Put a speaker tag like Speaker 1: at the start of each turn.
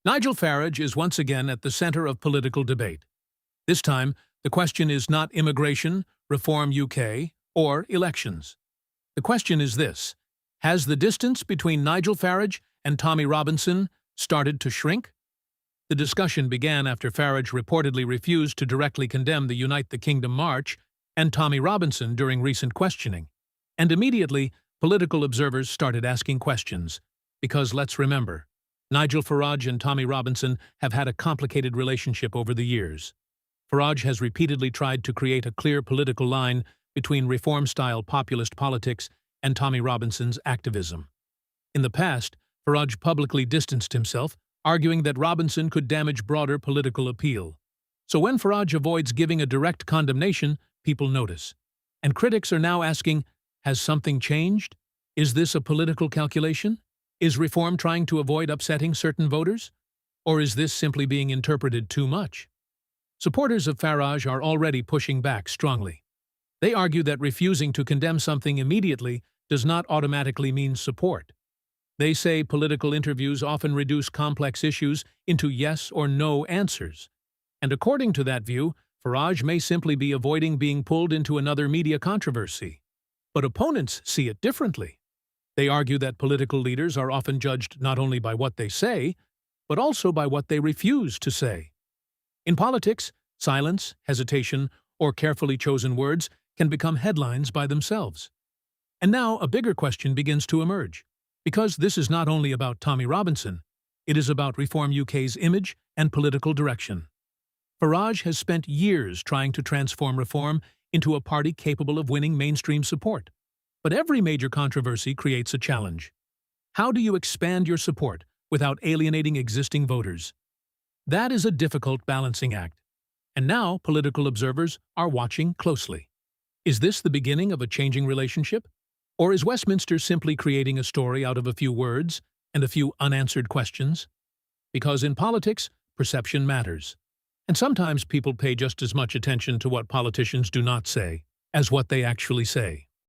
Speaker 1: Nigel Farage is once again at the center of political debate. This time, the question is not immigration, Reform UK, or elections. The question is this: has the distance between Nigel Farage and Tommy Robinson started to shrink? The discussion began after Farage reportedly refused to directly condemn the Unite the Kingdom march and Tommy Robinson during recent questioning. And immediately, political observers started asking questions. Because let's remember, Nigel Farage and Tommy Robinson have had a complicated relationship over the years. Farage has repeatedly tried to create a clear political line between reform-style populist politics and Tommy Robinson's activism. In the past, Farage publicly distanced himself, arguing that Robinson could damage broader political appeal. So when Farage avoids giving a direct condemnation, people notice. And critics are now asking, has something changed? Is this a political calculation? Is reform trying to avoid upsetting certain voters? Or is this simply being interpreted too much? Supporters of Farage are already pushing back strongly. They argue that refusing to condemn something immediately does not automatically mean support. They say political interviews often reduce complex issues into yes or no answers. And according to that view, Farage may simply be avoiding being pulled into another media controversy. But opponents see it differently. They argue that political leaders are often judged not only by what they say, but also by what they refuse to say. In politics, silence, hesitation, or carefully chosen words can become headlines by themselves. And now a bigger question begins to emerge. Because this is not only about Tommy Robinson, it is about Reform UK's image and political direction. Farage has spent years trying to transform Reform into a party capable of winning mainstream support. But every major controversy creates a challenge. How do you expand your support without alienating existing voters? That is a difficult balancing act. And now political observers are watching closely. Is this the beginning of a changing relationship? Or is Westminster simply creating a story out of a few words and a few unanswered questions? Because in politics, perception matters. And sometimes people pay just as much attention to what politicians do not say as what they actually say.